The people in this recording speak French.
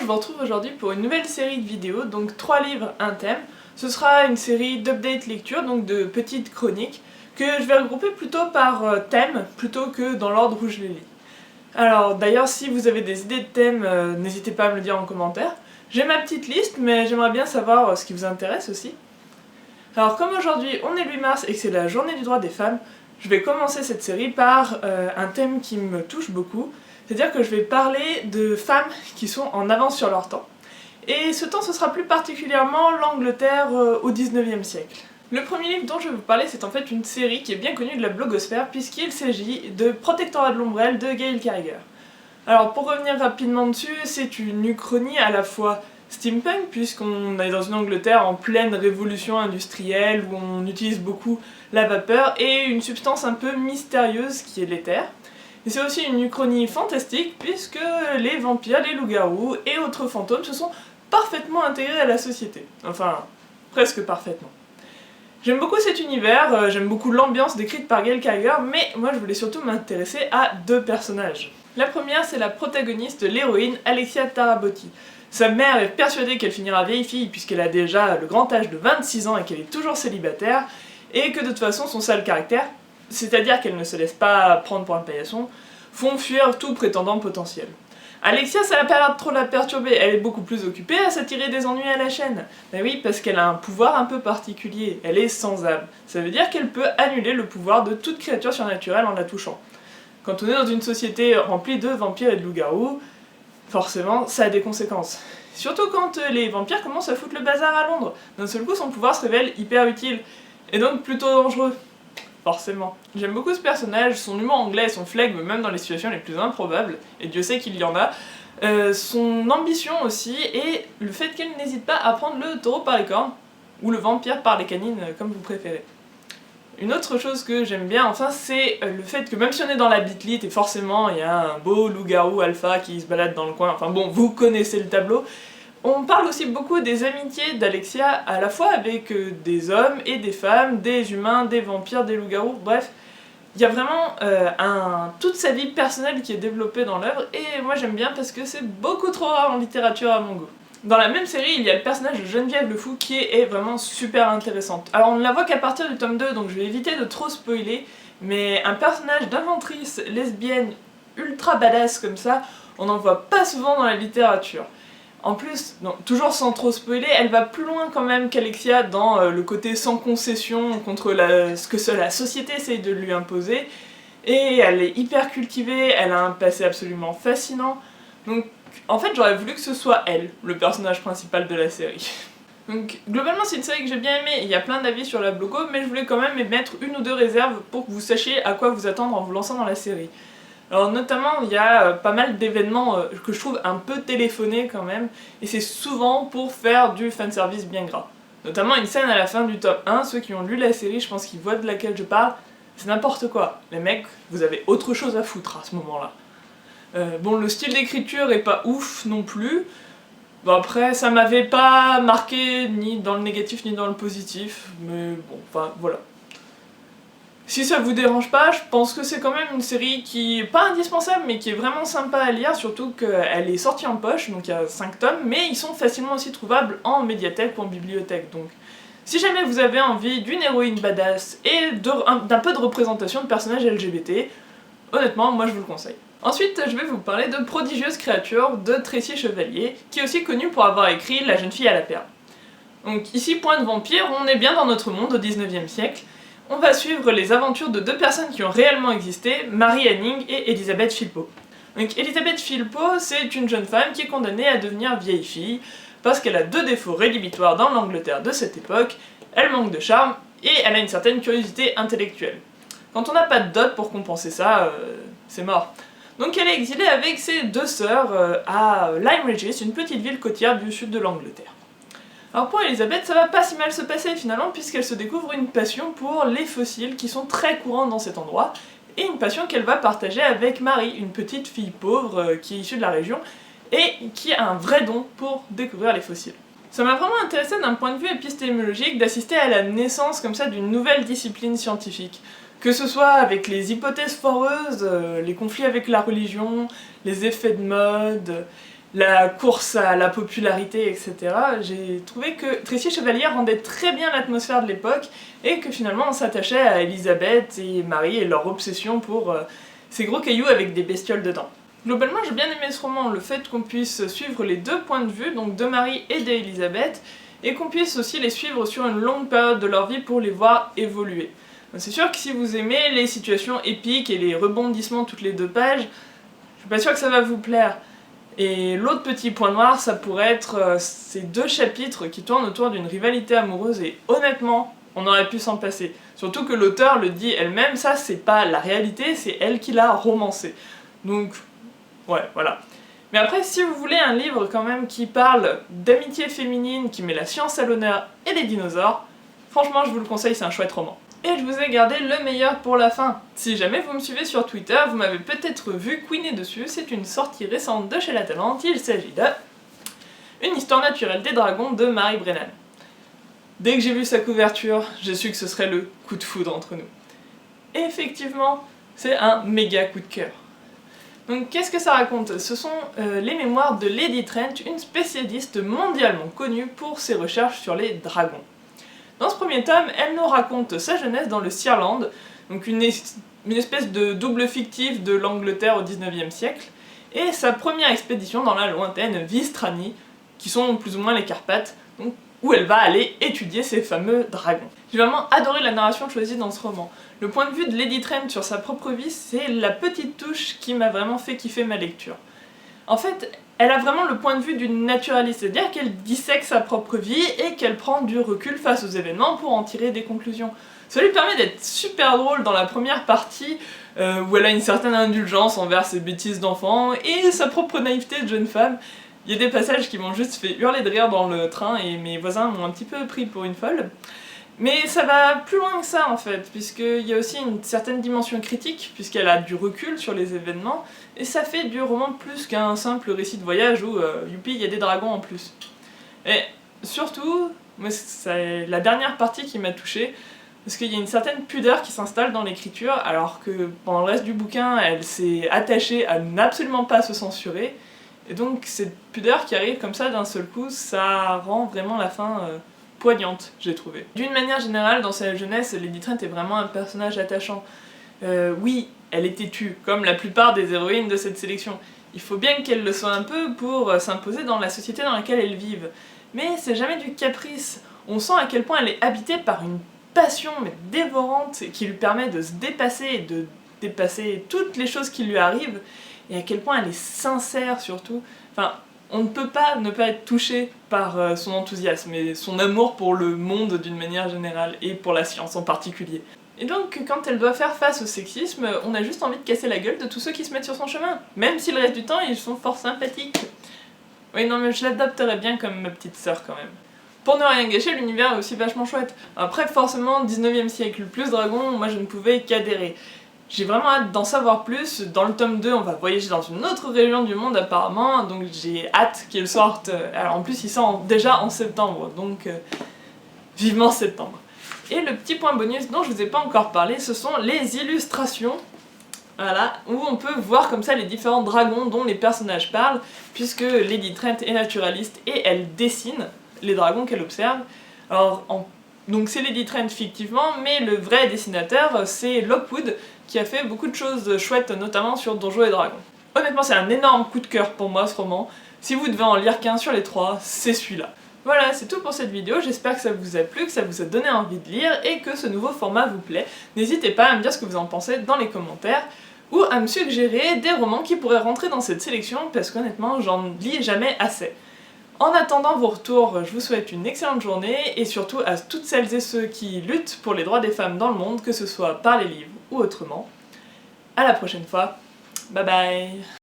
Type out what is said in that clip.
je vous retrouve aujourd'hui pour une nouvelle série de vidéos, donc 3 livres, un thème. Ce sera une série d'update lecture, donc de petites chroniques, que je vais regrouper plutôt par thème, plutôt que dans l'ordre où je les lis. Alors d'ailleurs, si vous avez des idées de thèmes, n'hésitez pas à me le dire en commentaire. J'ai ma petite liste, mais j'aimerais bien savoir ce qui vous intéresse aussi. Alors comme aujourd'hui on est le 8 mars et que c'est la journée du droit des femmes, je vais commencer cette série par un thème qui me touche beaucoup. C'est-à-dire que je vais parler de femmes qui sont en avance sur leur temps. Et ce temps, ce sera plus particulièrement l'Angleterre au 19e siècle. Le premier livre dont je vais vous parler, c'est en fait une série qui est bien connue de la blogosphère, puisqu'il s'agit de Protectorat de l'ombrelle de Gail Carriger. Alors pour revenir rapidement dessus, c'est une uchronie à la fois steampunk, puisqu'on est dans une Angleterre en pleine révolution industrielle, où on utilise beaucoup la vapeur, et une substance un peu mystérieuse qui est l'éther. Et c'est aussi une uchronie fantastique puisque les vampires, les loups-garous et autres fantômes se sont parfaitement intégrés à la société. Enfin, presque parfaitement. J'aime beaucoup cet univers, j'aime beaucoup l'ambiance décrite par Gail Carriger, mais moi je voulais surtout m'intéresser à deux personnages. La première, c'est la protagoniste, l'héroïne Alexia Tarabotti. Sa mère est persuadée qu'elle finira vieille fille puisqu'elle a déjà le grand âge de 26 ans et qu'elle est toujours célibataire, et que de toute façon son sale caractère, c'est-à-dire qu'elle ne se laisse pas prendre pour un paillasson, font fuir tout prétendant potentiel. Alexia, ça n'a pas l'air de trop la perturber, elle est beaucoup plus occupée à s'attirer des ennuis à la chaîne. Ben oui, parce qu'elle a un pouvoir un peu particulier, elle est sans âme. Ça veut dire qu'elle peut annuler le pouvoir de toute créature surnaturelle en la touchant. Quand on est dans une société remplie de vampires et de loups-garous, forcément, ça a des conséquences. Surtout quand les vampires commencent à foutre le bazar à Londres. D'un seul coup, son pouvoir se révèle hyper utile, et donc plutôt dangereux. Forcément. J'aime beaucoup ce personnage, son humour anglais, son flegme, même dans les situations les plus improbables, et Dieu sait qu'il y en a, son ambition aussi, et le fait qu'elle n'hésite pas à prendre le taureau par les cornes, ou le vampire par les canines, comme vous préférez. Une autre chose que j'aime bien, enfin, c'est le fait que même si on est dans la bitlite, et forcément il y a un beau loup-garou alpha qui se balade dans le coin, enfin bon, vous connaissez le tableau, on parle aussi beaucoup des amitiés d'Alexia, à la fois avec des hommes et des femmes, des humains, des vampires, des loups-garous, bref. Il y a vraiment toute sa vie personnelle qui est développée dans l'œuvre, et moi j'aime bien parce que c'est beaucoup trop rare en littérature à mon goût. Dans la même série, il y a le personnage de Geneviève le Fou qui est vraiment super intéressante. Alors on ne la voit qu'à partir du tome 2, donc je vais éviter de trop spoiler, mais un personnage d'inventrice lesbienne ultra badass comme ça, on n'en voit pas souvent dans la littérature. En plus, toujours sans trop spoiler, elle va plus loin quand même qu'Alexia dans le côté sans concession contre ce que la société essaye de lui imposer. Et elle est hyper cultivée, elle a un passé absolument fascinant. Donc en fait j'aurais voulu que ce soit elle, le personnage principal de la série. Donc globalement c'est une série que j'ai bien aimée, il y a plein d'avis sur la blogo, mais je voulais quand même émettre une ou deux réserves pour que vous sachiez à quoi vous attendre en vous lançant dans la série. Alors notamment, il y a pas mal d'événements que je trouve un peu téléphonés quand même, et c'est souvent pour faire du fanservice bien gras. Notamment une scène à la fin du tome 1, ceux qui ont lu la série, je pense qu'ils voient de laquelle je parle, c'est n'importe quoi. Les mecs, vous avez autre chose à foutre à ce moment-là. Bon, le style d'écriture est pas ouf non plus. Bon après, ça m'avait pas marqué ni dans le négatif ni dans le positif, mais bon, enfin voilà. Si ça vous dérange pas, je pense que c'est quand même une série qui est pas indispensable, mais qui est vraiment sympa à lire, surtout qu'elle est sortie en poche, donc il y a 5 tomes, mais ils sont facilement aussi trouvables en médiathèque ou en bibliothèque, donc si jamais vous avez envie d'une héroïne badass et d'un peu de représentation de personnages LGBT, honnêtement, moi je vous le conseille. Ensuite, je vais vous parler de Prodigieuse créature de Tracy Chevalier, qui est aussi connue pour avoir écrit La jeune fille à la perle. Donc ici, point de vampire, on est bien dans notre monde au 19e siècle. On va suivre les aventures de deux personnes qui ont réellement existé, Mary Anning et Elizabeth Philpot. Donc Elizabeth Philpot, c'est une jeune femme qui est condamnée à devenir vieille fille, parce qu'elle a deux défauts rédhibitoires dans l'Angleterre de cette époque, elle manque de charme, et elle a une certaine curiosité intellectuelle. Quand on n'a pas de dot pour compenser ça, c'est mort. Donc elle est exilée avec ses deux sœurs à Lyme Regis, une petite ville côtière du sud de l'Angleterre. Alors pour Elisabeth, ça va pas si mal se passer finalement, puisqu'elle se découvre une passion pour les fossiles qui sont très courantes dans cet endroit, et une passion qu'elle va partager avec Marie, une petite fille pauvre qui est issue de la région, et qui a un vrai don pour découvrir les fossiles. Ça m'a vraiment intéressé d'un point de vue épistémologique d'assister à la naissance comme ça d'une nouvelle discipline scientifique. Que ce soit avec les hypothèses foreuses, les conflits avec la religion, les effets de mode, la course à la popularité, etc. J'ai trouvé que Tracy Chevalier rendait très bien l'atmosphère de l'époque et que finalement on s'attachait à Elisabeth et Marie et leur obsession pour ces gros cailloux avec des bestioles dedans. Globalement, j'ai bien aimé ce roman, le fait qu'on puisse suivre les deux points de vue, donc de Marie et d'Elisabeth, et qu'on puisse aussi les suivre sur une longue période de leur vie pour les voir évoluer. C'est sûr que si vous aimez les situations épiques et les rebondissements toutes les 2 pages, je suis pas sûre que ça va vous plaire. Et l'autre petit point noir, ça pourrait être ces 2 chapitres qui tournent autour d'une rivalité amoureuse, et honnêtement, on aurait pu s'en passer. Surtout que l'auteur le dit elle-même, ça c'est pas la réalité, c'est elle qui l'a romancé. Donc, ouais, voilà. Mais après, si vous voulez un livre quand même qui parle d'amitié féminine, qui met la science à l'honneur et les dinosaures, franchement je vous le conseille, c'est un chouette roman. Et je vous ai gardé le meilleur pour la fin. Si jamais vous me suivez sur Twitter, vous m'avez peut-être vu couiner dessus, c'est une sortie récente de chez La Talente, il s'agit de Une histoire naturelle des dragons de Mary Brennan. Dès que j'ai vu sa couverture, j'ai su que ce serait le coup de foudre entre nous. Et effectivement, c'est un méga coup de cœur. Donc qu'est-ce que ça raconte? Ce sont les mémoires de Lady Trent, une spécialiste mondialement connue pour ses recherches sur les dragons. Dans ce premier tome, elle nous raconte sa jeunesse dans le Seerland, donc une espèce de double fictif de l'Angleterre au 19e siècle, et sa première expédition dans la lointaine Vistrani, qui sont plus ou moins les Carpates, donc, où elle va aller étudier ces fameux dragons. J'ai vraiment adoré la narration choisie dans ce roman. Le point de vue de Lady Trent sur sa propre vie, c'est la petite touche qui m'a vraiment fait kiffer ma lecture. En fait, elle a vraiment le point de vue d'une naturaliste, c'est-à-dire qu'elle dissèque sa propre vie et qu'elle prend du recul face aux événements pour en tirer des conclusions. Ça lui permet d'être super drôle dans la première partie, où elle a une certaine indulgence envers ses bêtises d'enfant et sa propre naïveté de jeune femme. Il y a des passages qui m'ont juste fait hurler de rire dans le train et mes voisins m'ont un petit peu pris pour une folle. Mais ça va plus loin que ça en fait, puisqu'il y a aussi une certaine dimension critique, puisqu'elle a du recul sur les événements, et ça fait du roman plus qu'un simple récit de voyage où, youpi, il y a des dragons en plus. Et surtout, moi, c'est la dernière partie qui m'a touchée, parce qu'il y a une certaine pudeur qui s'installe dans l'écriture, alors que pendant le reste du bouquin, elle s'est attachée à n'absolument pas se censurer, et donc cette pudeur qui arrive comme ça d'un seul coup, ça rend vraiment la fin poignante, j'ai trouvé. D'une manière générale, dans sa jeunesse, Lady Trent est vraiment un personnage attachant. Oui, elle est têtue, comme la plupart des héroïnes de cette sélection. Il faut bien qu'elle le soit un peu pour s'imposer dans la société dans laquelle elles vivent. Mais c'est jamais du caprice. On sent à quel point elle est habitée par une passion mais dévorante qui lui permet de se dépasser et de dépasser toutes les choses qui lui arrivent, et à quel point elle est sincère surtout. Enfin, on ne peut pas ne pas être touché par son enthousiasme et son amour pour le monde d'une manière générale, et pour la science en particulier. Et donc, quand elle doit faire face au sexisme, on a juste envie de casser la gueule de tous ceux qui se mettent sur son chemin, même si le reste du temps, ils sont fort sympathiques. Oui, non mais je l'adopterais bien comme ma petite sœur quand même. Pour ne rien gâcher, l'univers est aussi vachement chouette. Après, forcément, 19e siècle, plus dragon, moi je ne pouvais qu'adhérer. J'ai vraiment hâte d'en savoir plus. Dans le tome 2, on va voyager dans une autre région du monde apparemment, donc j'ai hâte qu'il sorte. Alors en plus, il sort déjà en septembre, donc vivement septembre. Et le petit point bonus dont je vous ai pas encore parlé, ce sont les illustrations. Voilà, où on peut voir comme ça les différents dragons dont les personnages parlent, puisque Lady Trent est naturaliste et elle dessine les dragons qu'elle observe. Alors, donc c'est Lady Trent fictivement, mais le vrai dessinateur c'est Lockwood, qui a fait beaucoup de choses chouettes, notamment sur Donjons et Dragons. Honnêtement, c'est un énorme coup de cœur pour moi ce roman. Si vous devez en lire qu'un sur les 3, c'est celui-là. Voilà, c'est tout pour cette vidéo, j'espère que ça vous a plu, que ça vous a donné envie de lire et que ce nouveau format vous plaît. N'hésitez pas à me dire ce que vous en pensez dans les commentaires, ou à me suggérer des romans qui pourraient rentrer dans cette sélection, parce qu'honnêtement, j'en lis jamais assez. En attendant vos retours, je vous souhaite une excellente journée, et surtout à toutes celles et ceux qui luttent pour les droits des femmes dans le monde, que ce soit par les livres ou autrement. À la prochaine fois, bye bye.